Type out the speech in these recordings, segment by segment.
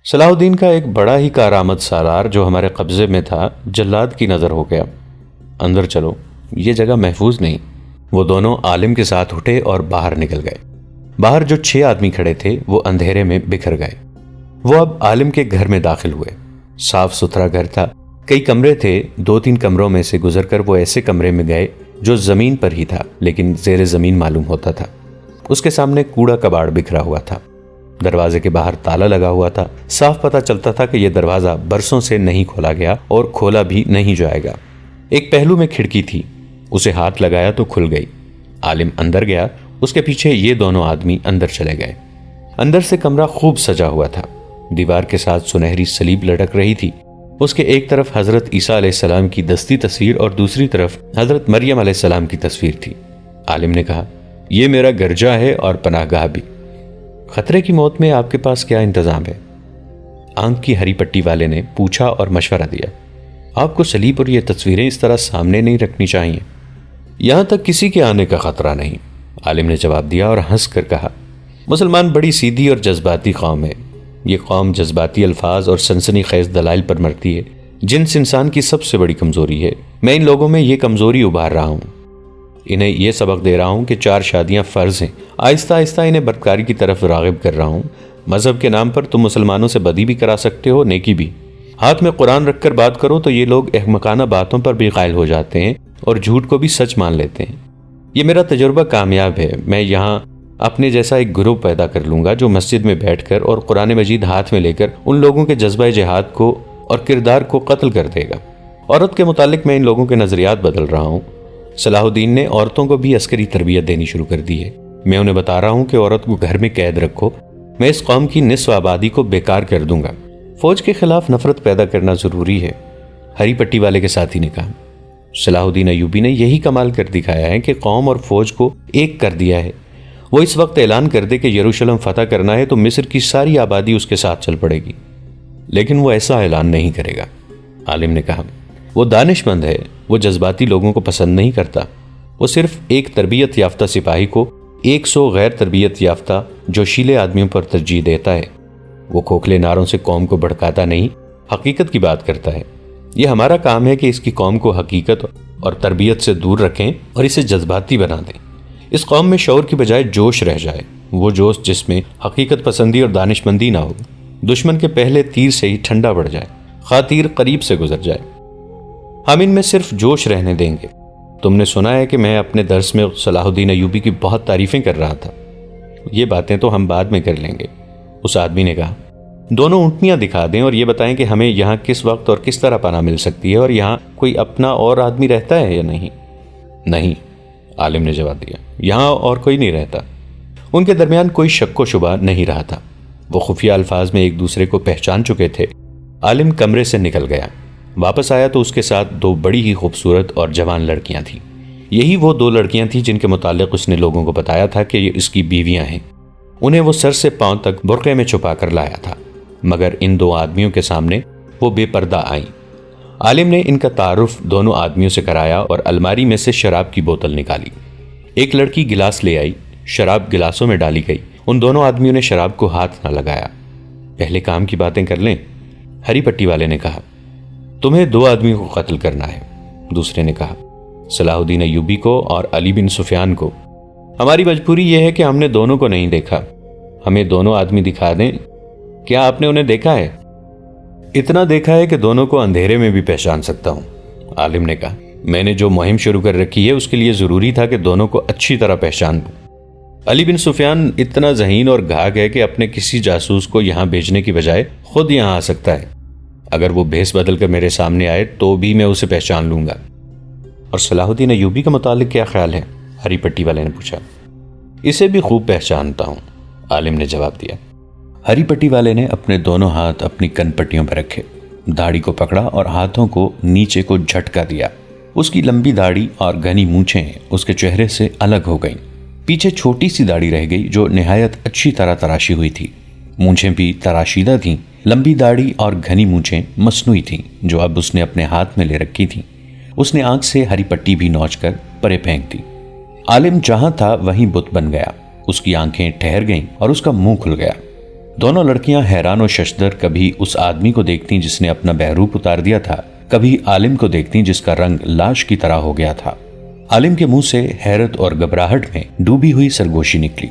صلاح الدین کا ایک بڑا ہی کارآمد سالار جو ہمارے قبضے میں تھا جلاد کی نظر ہو گیا۔ اندر چلو، یہ جگہ محفوظ نہیں۔ وہ دونوں عالم کے ساتھ اٹھے اور باہر نکل گئے۔ باہر جو 6 آدمی کھڑے تھے وہ اندھیرے میں بکھر گئے۔ وہ اب عالم کے گھر میں داخل ہوئے۔ صاف ستھرا گھر تھا، کئی کمرے تھے۔ 2-3 کمروں میں سے گزر کر وہ ایسے کمرے میں گئے جو زمین پر ہی تھا لیکن زیر زمین معلوم ہوتا تھا۔ اس کے سامنے کوڑا کباڑ بکھرا ہوا تھا۔ دروازے کے باہر تالا لگا ہوا تھا۔ صاف پتہ چلتا تھا کہ یہ دروازہ برسوں سے نہیں کھولا گیا اور کھولا بھی نہیں جائے گا۔ ایک پہلو میں کھڑکی تھی، اسے ہاتھ لگایا تو کھل گئی۔ عالم اندر گیا، اس کے پیچھے یہ دونوں آدمی اندر چلے گئے۔ اندر سے کمرہ خوب سجا ہوا تھا۔ دیوار کے ساتھ سنہری سلیب لٹک رہی تھی۔ اس کے ایک طرف حضرت عیسیٰ علیہ السلام کی دستی تصویر اور دوسری طرف حضرت مریم علیہ السلام کی تصویر تھی۔ عالم نے کہا، یہ میرا گرجا ہے اور پناہ گاہ بھی۔ خطرے کی موت میں آپ کے پاس کیا انتظام ہے؟ آنکھ کی ہری پٹی والے نے پوچھا اور مشورہ دیا۔ آپ کو سلیب اور یہ تصویریں اس طرح سامنے نہیں رکھنی چاہیے۔ یہاں تک کسی کے آنے کا خطرہ نہیں، عالم نے جواب دیا اور ہنس کر کہا، مسلمان بڑی سیدھی اور جذباتی قوم ہے۔ یہ قوم جذباتی الفاظ اور سنسنی خیز دلائل پر مرتی ہے۔ جنس انسان کی سب سے بڑی کمزوری ہے۔ میں ان لوگوں میں یہ کمزوری ابھار رہا ہوں۔ انہیں یہ سبق دے رہا ہوں کہ 4 شادیاں فرض ہیں۔ آہستہ آہستہ انہیں بدکاری کی طرف راغب کر رہا ہوں۔ مذہب کے نام پر تم مسلمانوں سے بدی بھی کرا سکتے ہو، نیکی بھی۔ ہاتھ میں قرآن رکھ کر بات کرو تو یہ لوگ احمقانہ باتوں پر بھی قائل ہو جاتے ہیں اور جھوٹ کو بھی سچ مان لیتے ہیں۔ یہ میرا تجربہ کامیاب ہے۔ میں یہاں اپنے جیسا ایک گروہ پیدا کر لوں گا جو مسجد میں بیٹھ کر اور قرآن مجید ہاتھ میں لے کر ان لوگوں کے جذبہ جہاد کو اور کردار کو قتل کر دے گا۔ عورت کے متعلق میں ان لوگوں کے نظریات بدل رہا ہوں۔ صلاح الدین نے عورتوں کو بھی عسکری تربیت دینی شروع کر دی ہے۔ میں انہیں بتا رہا ہوں کہ عورت کو گھر میں قید رکھو۔ میں اس قوم کی نصف آبادی کو بیکار کر دوں گا۔ فوج کے خلاف نفرت پیدا کرنا ضروری ہے، ہری پٹی والے کے ساتھی نے کہا۔ صلاح الدین ایوبی نے یہی کمال کر دکھایا ہے کہ قوم اور فوج کو ایک کر دیا ہے۔ وہ اس وقت اعلان کر دے کہ یروشلم فتح کرنا ہے تو مصر کی ساری آبادی اس کے ساتھ چل پڑے گی، لیکن وہ ایسا اعلان نہیں کرے گا، عالم نے کہا۔ وہ دانش مند ہے، وہ جذباتی لوگوں کو پسند نہیں کرتا۔ وہ صرف ایک تربیت یافتہ سپاہی کو 100 غیر تربیت یافتہ جوشیلے آدمیوں پر ترجیح دیتا ہے۔ وہ کھوکھلے نعروں سے قوم کو بھڑکاتا نہیں، حقیقت کی بات کرتا ہے۔ یہ ہمارا کام ہے کہ اس کی قوم کو حقیقت اور تربیت سے دور رکھیں اور اسے جذباتی بنا دیں۔ اس قوم میں شعور کی بجائے جوش رہ جائے، وہ جوش جس میں حقیقت پسندی اور دانش مندی نہ ہو۔ دشمن کے پہلے تیر سے ہی ٹھنڈا پڑ جائے، خواہ تیر قریب سے گزر جائے۔ ہم ان میں صرف جوش رہنے دیں گے۔ تم نے سنا ہے کہ میں اپنے درس میں صلاح الدین ایوبی کی بہت تعریفیں کر رہا تھا۔ یہ باتیں تو ہم بعد میں کر لیں گے، اس آدمی نے کہا۔ دونوں اونٹنیاں دکھا دیں اور یہ بتائیں کہ ہمیں یہاں کس وقت اور کس طرح پناہ مل سکتی ہے، اور یہاں کوئی اپنا اور آدمی رہتا ہے یا نہیں؟ نہیں، عالم نے جواب دیا، یہاں اور کوئی نہیں رہتا۔ ان کے درمیان کوئی شک و شبہ نہیں رہا تھا۔ وہ خفیہ الفاظ میں ایک دوسرے کو پہچان چکے تھے۔ عالم کمرے سے نکل گیا، واپس آیا تو اس کے ساتھ 2 بڑی ہی خوبصورت اور جوان لڑکیاں تھیں۔ یہی وہ 2 لڑکیاں تھیں جن کے متعلق اس نے لوگوں کو بتایا تھا کہ یہ اس کی بیویاں ہیں۔ انہیں وہ سر سے پاؤں تک برقعے میں چھپا کر لایا تھا، مگر ان 2 آدمیوں کے سامنے وہ بے پردہ آئیں۔ عالم نے ان کا تعارف دونوں آدمیوں سے کرایا اور الماری میں سے شراب کی بوتل نکالی۔ ایک لڑکی گلاس لے آئی، شراب گلاسوں میں ڈالی گئی۔ ان دونوں آدمیوں نے شراب کو ہاتھ نہ لگایا۔ پہلے کام کی باتیں کر لیں، ہری پٹی والے نے کہا۔ تمہیں 2 آدمیوں کو قتل کرنا ہے، دوسرے نے کہا، صلاح الدین ایوبی کو اور علی بن سفیان کو۔ ہماری مجبوری یہ ہے کہ ہم نے دونوں کو نہیں دیکھا۔ ہمیں دونوں آدمی دکھا دیں۔ کیا آپ نے انہیں دیکھا ہے؟ اتنا دیکھا ہے کہ دونوں کو اندھیرے میں بھی پہچان سکتا ہوں، عالم نے کہا۔ میں نے جو مہم شروع کر رکھی ہے اس کے لیے ضروری تھا کہ دونوں کو اچھی طرح پہچان دوں۔ علی بن سفیان اتنا ذہین اور گھاگ ہے کہ اپنے کسی جاسوس کو یہاں بھیجنے کی بجائے خود یہاں آ سکتا ہے۔ اگر وہ بھیس بدل کر میرے سامنے آئے تو بھی میں اسے پہچان لوں گا۔ اور صلاح الدین ایوبی کا متعلق کیا خیال ہے؟ ہری پٹی والے نے پوچھا۔ اسے بھی خوب پہچانتا ہوں، عالم نے جواب دیا۔ ہری پٹی والے نے اپنے دونوں ہاتھ اپنی کن پٹیوں پر رکھے، داڑھی کو پکڑا اور ہاتھوں کو نیچے کو جھٹکا دیا۔ اس کی لمبی داڑھی اور گھنی مونچھیں اس کے چہرے سے الگ ہو گئیں۔ پیچھے چھوٹی سی داڑھی رہ گئی جو نہایت اچھی طرح تراشی ہوئی تھی۔ مونچھیں بھی تراشیدہ تھیں۔ لمبی داڑھی اور گھنی مونچھیں مصنوعی تھیں جو اب اس نے اپنے ہاتھ میں لے رکھی تھیں۔ اس نے آنکھ سے ہری پٹی بھی نوچ کر پرے پھینک دی۔ عالم جہاں تھا وہیں بت بن گیا۔ اس کی آنکھیں ٹھہر گئیں اور اس کا منہ کھل گیا۔ دونوں لڑکیاں حیران و ششدر کبھی اس آدمی کو دیکھتی جس نے اپنا بہروپ اتار دیا تھا، کبھی عالم کو دیکھتی جس کا رنگ لاش کی طرح ہو گیا تھا۔ عالم کے منہ سے حیرت اور گھبراہٹ میں ڈوبی ہوئی سرگوشی نکلی۔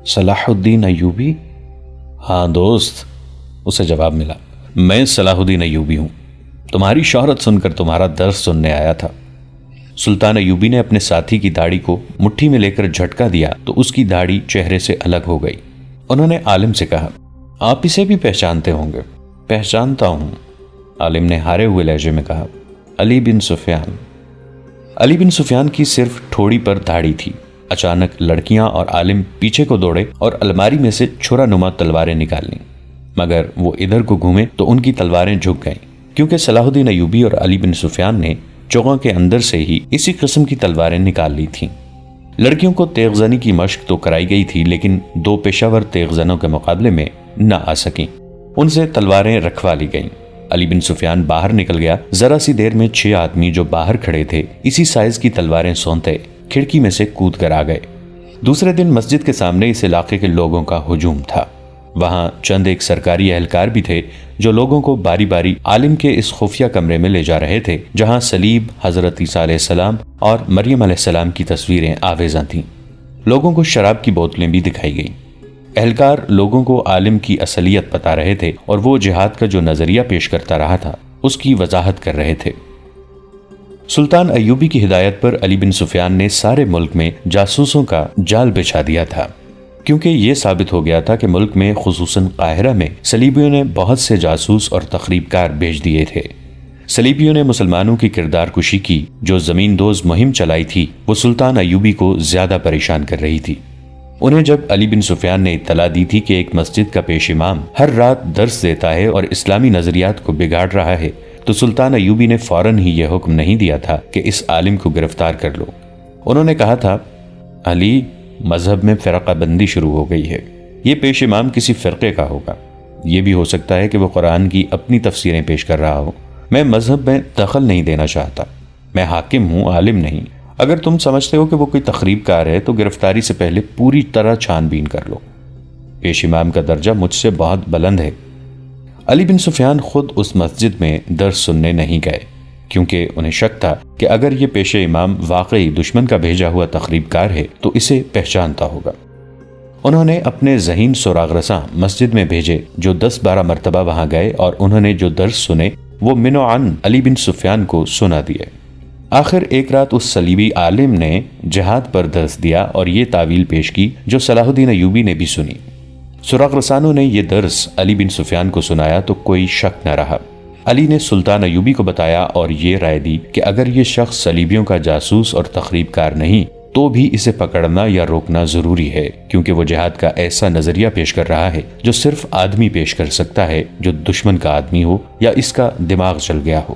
صلاح الدین ایوبی؟ ہاں دوست، اسے جواب ملا، میں صلاح الدین ایوبی ہوں، تمہاری شہرت سن کر تمہارا درس سننے آیا تھا۔ سلطان ایوبی نے اپنے ساتھی کی داڑھی کو مٹھی میں لے کر جھٹکا دیا تو اس کی داڑھی چہرے سے الگ ہو گئی۔ انہوں نے عالم سے کہا، آپ اسے بھی پہچانتے ہوں گے؟ پہچانتا ہوں، عالم نے ہارے ہوئے لہجے میں کہا، علی بن سفیان۔ علی بن سفیان کی صرف ٹھوڑی پر داڑھی تھی۔ اچانک لڑکیاں اور عالم پیچھے کو دوڑے اور الماری میں سے چھرا نما تلواریں نکال لیں، مگر وہ ادھر کو گھومے تو ان کی تلواریں جھک گئیں، کیونکہ صلاح الدین ایوبی اور علی بن سفیان نے چوغاں کے اندر سے ہی اسی قسم کی تلواریں نکال لی تھیں۔ لڑکیوں کو تیغ زنی کی مشق تو کرائی گئی تھی، لیکن دو پیشہ ور تیغ زنوں کے مقابلے میں نہ آ سکیں، ان سے تلواریں رکھوا لی گئیں۔ علی بن سفیان باہر نکل گیا۔ ذرا سی دیر میں 6 آدمی جو باہر کھڑے تھے اسی سائز کی تلواریں سونتے کھڑکی میں سے کود کر آ گئے۔ دوسرے دن مسجد کے سامنے اس علاقے کے لوگوں کا ہجوم تھا۔ وہاں چند ایک سرکاری اہلکار بھی تھے جو لوگوں کو باری باری عالم کے اس خفیہ کمرے میں لے جا رہے تھے جہاں صلیب، حضرت عیسیٰ علیہ السلام اور مریم علیہ السلام کی تصویریں آویزاں تھیں۔ لوگوں کو شراب کی بوتلیں بھی دکھائی گئیں۔ اہلکار لوگوں کو عالم کی اصلیت بتا رہے تھے اور وہ جہاد کا جو نظریہ پیش کرتا رہا تھا اس کی وضاحت کر رہے تھے۔ سلطان ایوبی کی ہدایت پر علی بن سفیان نے سارے ملک میں جاسوسوں کا جال بچھا دیا تھا، کیونکہ یہ ثابت ہو گیا تھا کہ ملک میں خصوصاً قاہرہ میں صلیبیوں نے بہت سے جاسوس اور تخریب کار بھیج دیے تھے۔ صلیبیوں نے مسلمانوں کی کردار کشی کی جو زمین دوز مہم چلائی تھی وہ سلطان ایوبی کو زیادہ پریشان کر رہی تھی۔ انہیں جب علی بن سفیان نے اطلاع دی تھی کہ ایک مسجد کا پیش امام ہر رات درس دیتا ہے اور اسلامی نظریات کو بگاڑ رہا ہے تو سلطان ایوبی نے فوراً ہی یہ حکم نہیں دیا تھا کہ اس عالم کو گرفتار کر لو۔ انہوں نے کہا تھا، علی، مذہب میں فرقہ بندی شروع ہو گئی ہے، یہ پیش امام کسی فرقے کا ہوگا، یہ بھی ہو سکتا ہے کہ وہ قرآن کی اپنی تفسیریں پیش کر رہا ہو۔ میں مذہب میں دخل نہیں دینا چاہتا، میں حاکم ہوں، عالم نہیں۔ اگر تم سمجھتے ہو کہ وہ کوئی تخریب کار ہے تو گرفتاری سے پہلے پوری طرح چھان بین کر لو، پیش امام کا درجہ مجھ سے بہت بلند ہے۔ علی بن سفیان خود اس مسجد میں درس سننے نہیں گئے کیونکہ انہیں شک تھا کہ اگر یہ پیش امام واقعی دشمن کا بھیجا ہوا تخریب کار ہے تو اسے پہچانتا ہوگا۔ انہوں نے اپنے ذہین سراغ رساں مسجد میں بھیجے جو 10-12 مرتبہ وہاں گئے اور انہوں نے جو درس سنے وہ من و عن علی بن سفیان کو سنا دیے۔ آخر ایک رات اس صلیبی عالم نے جہاد پر درس دیا اور یہ تعویل پیش کی جو صلاح الدین ایوبی نے بھی سنی۔ سراغ رسانوں نے یہ درس علی بن سفیان کو سنایا تو کوئی شک نہ رہا۔ علی نے سلطان ایوبی کو بتایا اور یہ رائے دی کہ اگر یہ شخص صلیبیوں کا جاسوس اور تخریب کار نہیں تو بھی اسے پکڑنا یا روکنا ضروری ہے، کیونکہ وہ جہاد کا ایسا نظریہ پیش کر رہا ہے جو صرف آدمی پیش کر سکتا ہے جو دشمن کا آدمی ہو یا اس کا دماغ چل گیا ہو۔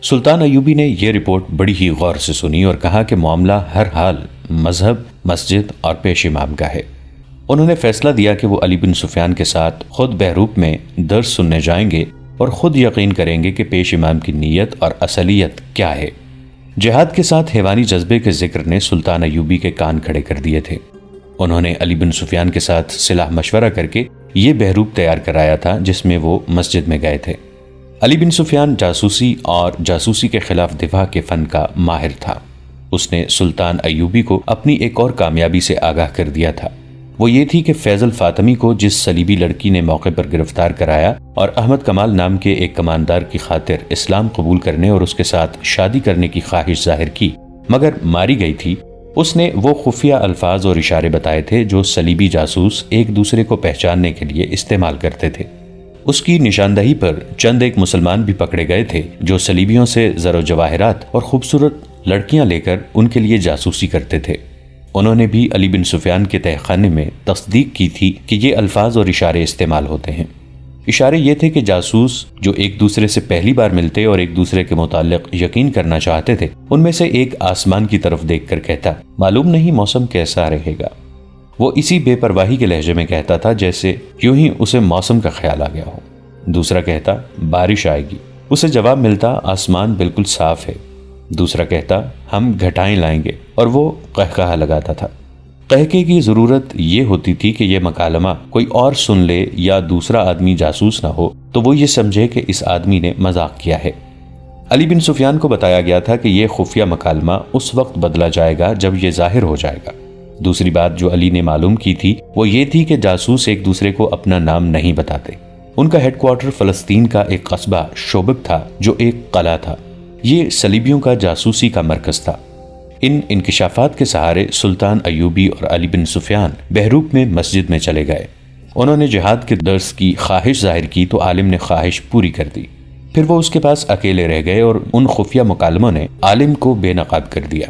سلطان ایوبی نے یہ رپورٹ بڑی ہی غور سے سنی اور کہا کہ معاملہ ہر حال مذہب، مسجد اور پیش امام کا ہے۔ انہوں نے فیصلہ دیا کہ وہ علی بن سفیان کے ساتھ خود بہروپ میں درس سننے جائیں گے اور خود یقین کریں گے کہ پیش امام کی نیت اور اصلیت کیا ہے۔ جہاد کے ساتھ حیوانی جذبے کے ذکر نے سلطان ایوبی کے کان کھڑے کر دیے تھے۔ انہوں نے علی بن سفیان کے ساتھ صلاح مشورہ کر کے یہ بہروپ تیار کرایا تھا جس میں وہ مسجد میں گئے تھے۔ علی بن سفیان جاسوسی اور جاسوسی کے خلاف دفاع کے فن کا ماہر تھا۔ اس نے سلطان ایوبی کو اپنی ایک اور کامیابی سے آگاہ کر دیا تھا، وہ یہ تھی کہ فیضل فاطمی کو جس صلیبی لڑکی نے موقع پر گرفتار کرایا اور احمد کمال نام کے ایک کماندار کی خاطر اسلام قبول کرنے اور اس کے ساتھ شادی کرنے کی خواہش ظاہر کی مگر ماری گئی تھی، اس نے وہ خفیہ الفاظ اور اشارے بتائے تھے جو صلیبی جاسوس ایک دوسرے کو پہچاننے کے لیے استعمال کرتے تھے۔ اس کی نشاندہی پر چند ایک مسلمان بھی پکڑے گئے تھے جو صلیبیوں سے زر و جواہرات اور خوبصورت لڑکیاں لے کر ان کے لیے جاسوسی کرتے تھے۔ انہوں نے بھی علی بن سفیان کے تہہ خانے میں تصدیق کی تھی کہ یہ الفاظ اور اشارے استعمال ہوتے ہیں۔ اشارے یہ تھے کہ جاسوس جو ایک دوسرے سے پہلی بار ملتے اور ایک دوسرے کے متعلق یقین کرنا چاہتے تھے ان میں سے ایک آسمان کی طرف دیکھ کر کہتا، معلوم نہیں موسم کیسا رہے گا۔ وہ اسی بے پرواہی کے لہجے میں کہتا تھا جیسے یوں ہی اسے موسم کا خیال آ گیا ہو۔ دوسرا کہتا، بارش آئے گی۔ اسے جواب ملتا، آسمان بالکل صاف ہے۔ دوسرا کہتا، ہم گھٹائیں لائیں گے، اور وہ قہقہہ لگاتا تھا۔ قہقہے کی ضرورت یہ ہوتی تھی کہ یہ مکالمہ کوئی اور سن لے یا دوسرا آدمی جاسوس نہ ہو تو وہ یہ سمجھے کہ اس آدمی نے مذاق کیا ہے۔ علی بن سفیان کو بتایا گیا تھا کہ یہ خفیہ مکالمہ اس وقت بدلا جائے گا جب یہ ظاہر ہو جائے گا۔ دوسری بات جو علی نے معلوم کی تھی وہ یہ تھی کہ جاسوس ایک دوسرے کو اپنا نام نہیں بتاتے۔ ان کا ہیڈ کوارٹر فلسطین کا ایک قصبہ شوبک تھا جو ایک قلعہ تھا۔ یہ صلیبیوں کا جاسوسی کا مرکز تھا۔ ان انکشافات کے سہارے سلطان ایوبی اور علی بن سفیان بہروپ میں مسجد میں چلے گئے۔ انہوں نے جہاد کے درس کی خواہش ظاہر کی تو عالم نے خواہش پوری کر دی۔ پھر وہ اس کے پاس اکیلے رہ گئے اور ان خفیہ مکالموں نے عالم کو بے نقاب کر دیا۔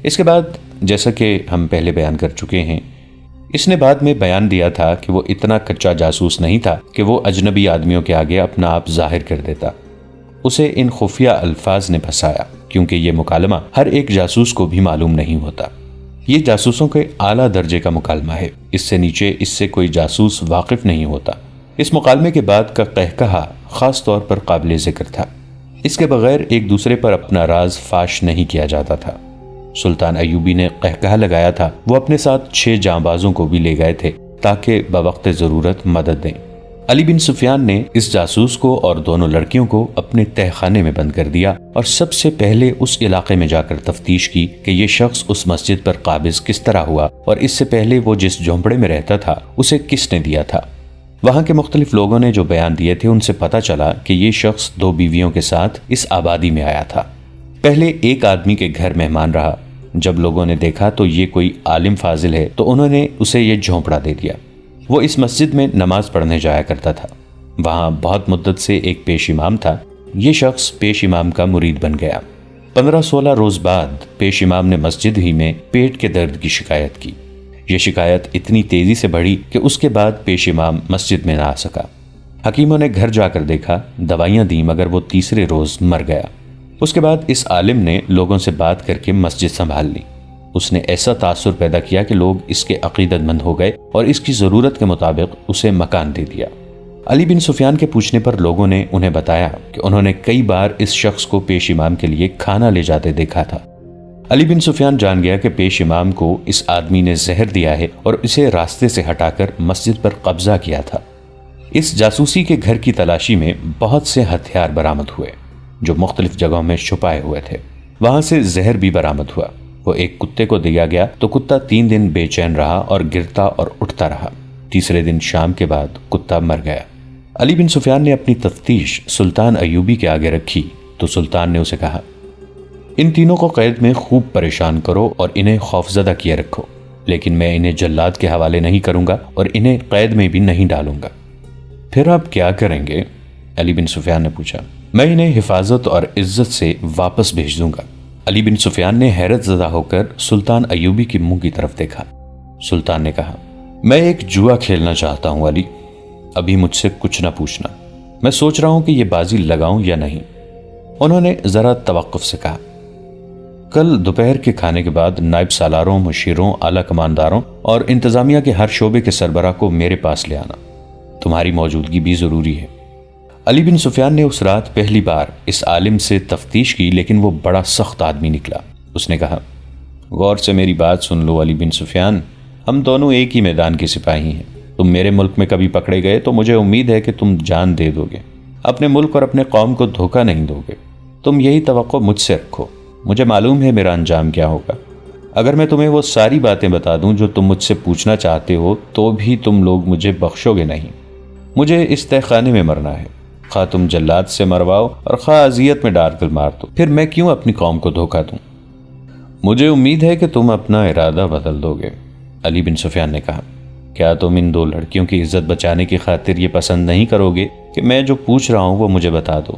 اس کے بعد جیسا کہ ہم پہلے بیان کر چکے ہیں، اس نے بعد میں بیان دیا تھا کہ وہ اتنا کچا جاسوس نہیں تھا کہ وہ اجنبی آدمیوں کے آگے اپنا آپ ظاہر کر دیتا۔ اسے ان خفیہ الفاظ نے پھنسایا کیونکہ یہ مکالمہ ہر ایک جاسوس کو بھی معلوم نہیں ہوتا۔ یہ جاسوسوں کے اعلیٰ درجے کا مکالمہ ہے، اس سے نیچے اس سے کوئی جاسوس واقف نہیں ہوتا۔ اس مکالمے کے بعد کا قہقہا خاص طور پر قابل ذکر تھا۔ اس کے بغیر ایک دوسرے پر اپنا راز فاش نہیں کیا جاتا تھا۔ سلطان ایوبی نے قہقہا لگایا تھا، وہ اپنے ساتھ 6 جانبازوں کو بھی لے گئے تھے تاکہ بوقت ضرورت مدد دیں۔ علی بن سفیان نے اس جاسوس کو اور دونوں لڑکیوں کو اپنے تہہ خانے میں بند کر دیا اور سب سے پہلے اس علاقے میں جا کر تفتیش کی کہ یہ شخص اس مسجد پر قابض کس طرح ہوا اور اس سے پہلے وہ جس جھونپڑے میں رہتا تھا اسے کس نے دیا تھا۔ وہاں کے مختلف لوگوں نے جو بیان دیے تھے ان سے پتہ چلا کہ یہ شخص 2 بیویوں کے ساتھ اس آبادی میں آیا تھا۔ پہلے ایک آدمی کے گھر مہمان رہا۔ جب لوگوں نے دیکھا تو یہ کوئی عالم فاضل ہے تو انہوں نے اسے یہ جھونپڑا دے دیا۔ وہ اس مسجد میں نماز پڑھنے جایا کرتا تھا۔ وہاں بہت مدت سے ایک پیش امام تھا۔ یہ شخص پیش امام کا مرید بن گیا۔ 15-16 روز بعد پیش امام نے مسجد ہی میں پیٹ کے درد کی شکایت کی۔ یہ شکایت اتنی تیزی سے بڑھی کہ اس کے بعد پیش امام مسجد میں نہ آ سکا۔ حکیموں نے گھر جا کر دیکھا، دوائیاں دیں، مگر وہ تیسرے روز مر گیا۔ اس کے بعد اس عالم نے لوگوں سے بات کر کے مسجد سنبھال لی۔ اس نے ایسا تاثر پیدا کیا کہ لوگ اس کے عقیدت مند ہو گئے اور اس کی ضرورت کے مطابق اسے مکان دے دیا۔ علی بن سفیان کے پوچھنے پر لوگوں نے انہیں بتایا کہ انہوں نے کئی بار اس شخص کو پیش امام کے لیے کھانا لے جاتے دیکھا تھا۔ علی بن سفیان جان گیا کہ پیش امام کو اس آدمی نے زہر دیا ہے اور اسے راستے سے ہٹا کر مسجد پر قبضہ کیا تھا۔ اس جاسوسی کے گھر کی تلاشی میں بہت سے ہتھیار برآمد ہوئے جو مختلف جگہوں میں چھپائے ہوئے تھے۔ وہاں سے زہر بھی برآمد ہوا۔ وہ ایک کتے کو دیا گیا تو کتا 3 دن بے چین رہا اور گرتا اور اٹھتا رہا۔ تیسرے دن شام کے بعد کتا مر گیا۔ علی بن سفیان نے اپنی تفتیش سلطان ایوبی کے آگے رکھی تو سلطان نے اسے کہا، ان تینوں کو قید میں خوب پریشان کرو اور انہیں خوفزدہ کیے رکھو، لیکن میں انہیں جلاد کے حوالے نہیں کروں گا اور انہیں قید میں بھی نہیں ڈالوں گا۔ پھر آپ کیا کریں گے؟ علی بن سفیان نے پوچھا۔ میں انہیں حفاظت اور عزت سے واپس بھیج دوں گا۔ علی بن سفیان نے حیرت زدہ ہو کر سلطان ایوبی کے منہ کی طرف دیکھا۔ سلطان نے کہا، میں ایک جوا کھیلنا چاہتا ہوں علی، ابھی مجھ سے کچھ نہ پوچھنا، میں سوچ رہا ہوں کہ یہ بازی لگاؤں یا نہیں۔ انہوں نے ذرا توقف سے کہا، کل دوپہر کے کھانے کے بعد نائب سالاروں، مشیروں، اعلیٰ کمانداروں اور انتظامیہ کے ہر شعبے کے سربراہ کو میرے پاس لے آنا، تمہاری موجودگی بھی ضروری ہے۔ علی بن سفیان نے اس رات پہلی بار اس عالم سے تفتیش کی، لیکن وہ بڑا سخت آدمی نکلا۔ اس نے کہا، غور سے میری بات سن لو علی بن سفیان، ہم دونوں ایک ہی میدان کے سپاہی ہیں۔ تم میرے ملک میں کبھی پکڑے گئے تو مجھے امید ہے کہ تم جان دے دو گے، اپنے ملک اور اپنے قوم کو دھوکہ نہیں دو گے۔ تم یہی توقع مجھ سے رکھو، مجھے معلوم ہے میرا انجام کیا ہوگا۔ اگر میں تمہیں وہ ساری باتیں بتا دوں جو تم مجھ سے پوچھنا چاہتے ہو تو بھی تم لوگ مجھے بخشو گے نہیں۔ مجھے اس تہہ خانے میں مرنا ہے، خواہ تم جلاد سے مرواؤ اور خواہ اذیت میں ڈال کر مار دو، پھر میں کیوں اپنی قوم کو دھوکہ دوں؟ مجھے امید ہے کہ تم اپنا ارادہ بدل دو گے۔ علی بن سفیان نے کہا، کیا تم ان 2 لڑکیوں کی عزت بچانے کی خاطر یہ پسند نہیں کرو گے کہ میں جو پوچھ رہا ہوں وہ مجھے بتا دو؟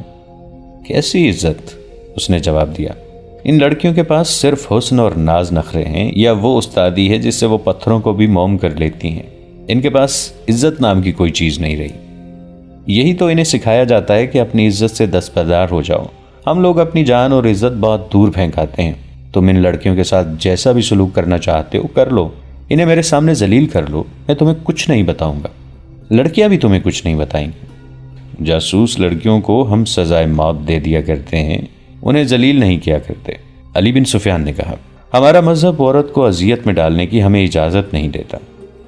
کیسی عزت؟ اس نے جواب دیا، ان لڑکیوں کے پاس صرف حسن اور ناز نخرے ہیں، یا وہ استادی ہے جس سے وہ پتھروں کو بھی موم کر لیتی ہیں۔ ان کے پاس عزت نام کی کوئی چیز نہیں رہی۔ یہی تو انہیں سکھایا جاتا ہے کہ اپنی عزت سے دستبردار ہو جاؤ۔ ہم لوگ اپنی جان اور عزت بہت دور پھینکاتے ہیں۔ تم ان لڑکیوں کے ساتھ جیسا بھی سلوک کرنا چاہتے ہو کر لو، انہیں میرے سامنے ذلیل کر لو، میں تمہیں کچھ نہیں بتاؤں گا، لڑکیاں بھی تمہیں کچھ نہیں بتائیں گی۔ جاسوس لڑکیوں کو ہم سزائے موت دے دیا کرتے ہیں، انہیں ذلیل نہیں کیا کرتے۔ علی بن سفیان نے کہا، ہمارا مذہب عورت کو اذیت میں ڈالنے کی ہمیں اجازت نہیں دیتا۔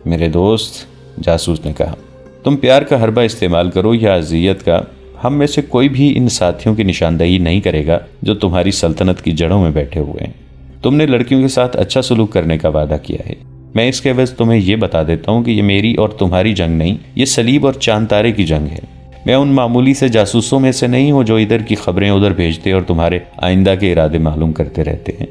میرے دوست، جاسوس نے کہا، تم پیار کا حربہ استعمال کرو یا اذیت کا، ہم میں سے کوئی بھی ان ساتھیوں کی نشاندہی نہیں کرے گا جو تمہاری سلطنت کی جڑوں میں بیٹھے ہوئے ہیں۔ تم نے لڑکیوں کے ساتھ اچھا سلوک کرنے کا وعدہ کیا ہے، میں اس کے عوض تمہیں یہ بتا دیتا ہوں کہ یہ میری اور تمہاری جنگ نہیں، یہ صلیب اور چاند تارے کی جنگ ہے۔ میں ان معمولی سے جاسوسوں میں سے نہیں ہوں جو ادھر کی خبریں ادھر بھیجتے اور تمہارے آئندہ کے ارادے معلوم کرتے رہتے ہیں۔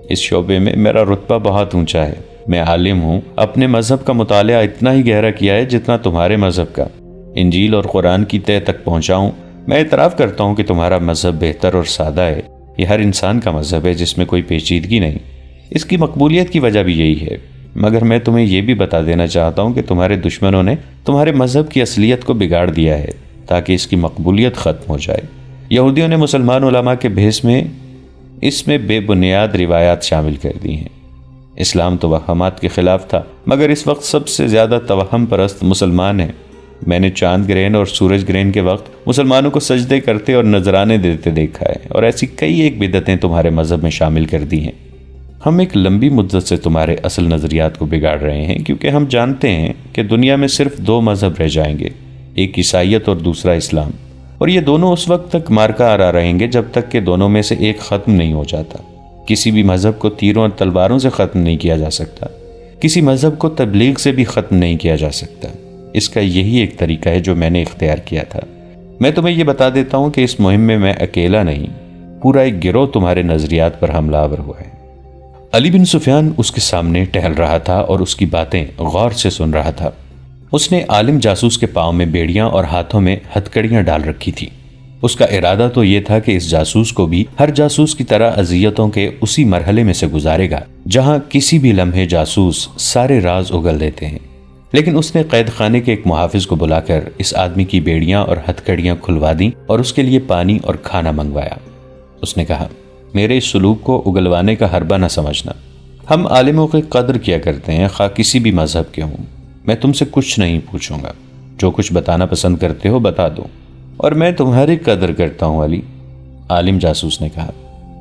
اس شعبے میں میرا رتبہ بہت اونچا ہے، میں عالم ہوں، اپنے مذہب کا مطالعہ اتنا ہی گہرا کیا ہے جتنا تمہارے مذہب کا، انجیل اور قرآن کی تہ تک پہنچا ہوں۔ میں اعتراف کرتا ہوں کہ تمہارا مذہب بہتر اور سادہ ہے، یہ ہر انسان کا مذہب ہے جس میں کوئی پیچیدگی نہیں، اس کی مقبولیت کی وجہ بھی یہی ہے۔ مگر میں تمہیں یہ بھی بتا دینا چاہتا ہوں کہ تمہارے دشمنوں نے تمہارے مذہب کی اصلیت کو بگاڑ دیا ہے تاکہ اس کی مقبولیت ختم ہو جائے۔ یہودیوں نے مسلمان علماء کے بھیس میں اس میں بے بنیاد روایات شامل کر دی ہیں۔ اسلام توہمات کے خلاف تھا، مگر اس وقت سب سے زیادہ توہم پرست مسلمان ہیں۔ میں نے چاند گرہن اور سورج گرہن کے وقت مسلمانوں کو سجدے کرتے اور نذرانے دیتے دیکھا ہے، اور ایسی کئی ایک بدعتیں تمہارے مذہب میں شامل کر دی ہیں۔ ہم ایک لمبی مدت سے تمہارے اصل نظریات کو بگاڑ رہے ہیں کیونکہ ہم جانتے ہیں کہ دنیا میں صرف دو مذہب رہ جائیں گے، ایک عیسائیت اور دوسرا اسلام، اور یہ دونوں اس وقت تک مارکا آرا رہیں گے جب تک کہ دونوں میں سے ایک ختم نہیں ہو جاتا۔ کسی بھی مذہب کو تیروں اور تلواروں سے ختم نہیں کیا جا سکتا، کسی مذہب کو تبلیغ سے بھی ختم نہیں کیا جا سکتا۔ اس کا یہی ایک طریقہ ہے جو میں نے اختیار کیا تھا۔ میں تمہیں یہ بتا دیتا ہوں کہ اس مہم میں میں اکیلا نہیں، پورا ایک گروہ تمہارے نظریات پر حملہ آور ہوا ہے۔ علی بن سفیان اس کے سامنے ٹہل رہا تھا اور اس کی باتیں غور سے سن رہا تھا۔ اس نے عالم جاسوس کے پاؤں میں بیڑیاں اور ہاتھوں میں ہتکڑیاں ڈال رکھی تھی۔ اس کا ارادہ تو یہ تھا کہ اس جاسوس کو بھی ہر جاسوس کی طرح اذیتوں کے اسی مرحلے میں سے گزارے گا جہاں کسی بھی لمحے جاسوس سارے راز اگل دیتے ہیں۔ لیکن اس نے قید خانے کے ایک محافظ کو بلا کر اس آدمی کی بیڑیاں اور ہتکڑیاں کھلوا دیں اور اس کے لیے پانی اور کھانا منگوایا۔ اس نے کہا، میرے اس سلوک کو اگلوانے کا حربہ نہ سمجھنا، ہم عالموں کی قدر کیا کرتے ہیں، خواہ کسی بھی مذہب کے ہوں۔ میں تم سے کچھ نہیں پوچھوں گا، جو کچھ بتانا پسند کرتے ہو بتا دو، اور میں تمہاری قدر کرتا ہوں علی۔ عالم جاسوس نے کہا،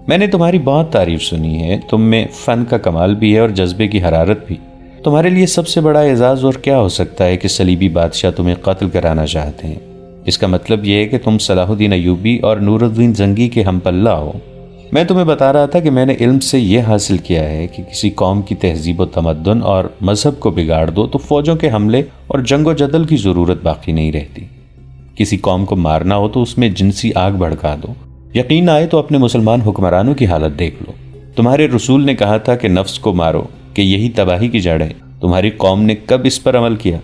میں نے تمہاری بہت تعریف سنی ہے، تم میں فن کا کمال بھی ہے اور جذبے کی حرارت بھی۔ تمہارے لیے سب سے بڑا اعزاز اور کیا ہو سکتا ہے کہ صلیبی بادشاہ تمہیں قتل کرانا چاہتے ہیں؟ اس کا مطلب یہ ہے کہ تم صلاح الدین ایوبی اور نور الدین زنگی کے ہم پلہ ہو۔ میں تمہیں بتا رہا تھا کہ میں نے علم سے یہ حاصل کیا ہے کہ کسی قوم کی تہذیب و تمدن اور مذہب کو بگاڑ دو تو فوجوں کے حملے اور جنگ و جدل کی ضرورت باقی نہیں رہتی۔ کسی قوم کو مارنا ہو تو اس میں جنسی آگ بھڑکا دو۔ یقین آئے تو اپنے مسلمان حکمرانوں کی حالت دیکھ لو۔ تمہارے رسول نے کہا تھا کہ نفس کو مارو، کہ یہی تباہی کی جڑ ہے۔ تمہاری قوم نے کب اس پر عمل کیا؟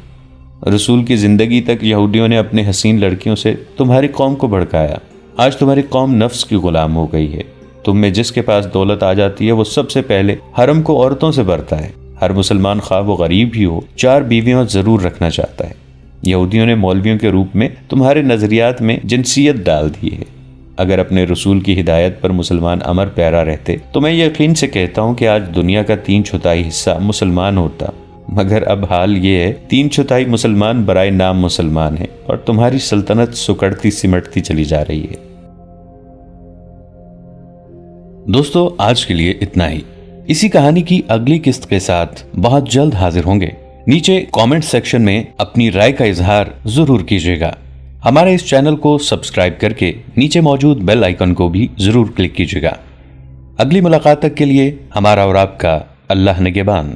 رسول کی زندگی تک یہودیوں نے اپنے حسین لڑکیوں سے تمہاری قوم کو بھڑکایا۔ آج تمہاری قوم نفس کی غلام ہو گئی ہے۔ تم میں جس کے پاس دولت آ جاتی ہے وہ سب سے پہلے حرم کو عورتوں سے بھرتا ہے۔ ہر مسلمان خواہ وہ غریب ہی ہو 4 بیویاں ضرور رکھنا چاہتا ہے۔ یہودیوں نے مولویوں کے روپ میں تمہارے نظریات میں جنسیت ڈال دی ہے۔ اگر اپنے رسول کی ہدایت پر مسلمان امر پیرا رہتے تو میں یقین سے کہتا ہوں کہ آج دنیا کا 3/4 حصہ مسلمان ہوتا، مگر اب حال یہ ہے 3/4 مسلمان برائے نام مسلمان ہیں، اور تمہاری سلطنت سکڑتی سمٹتی چلی جا رہی ہے۔ دوستو، آج کے لیے اتنا ہی۔ اسی کہانی کی اگلی قسط کے ساتھ بہت جلد حاضر ہوں گے۔ نیچے کامنٹ سیکشن میں اپنی رائے کا اظہار ضرور کیجیے گا۔ ہمارے اس چینل کو سبسکرائب کر کے نیچے موجود بیل آئیکن کو بھی ضرور کلک کیجیے گا۔ اگلی ملاقات تک کے لیے ہمارا اور آپ کا اللہ نگہبان۔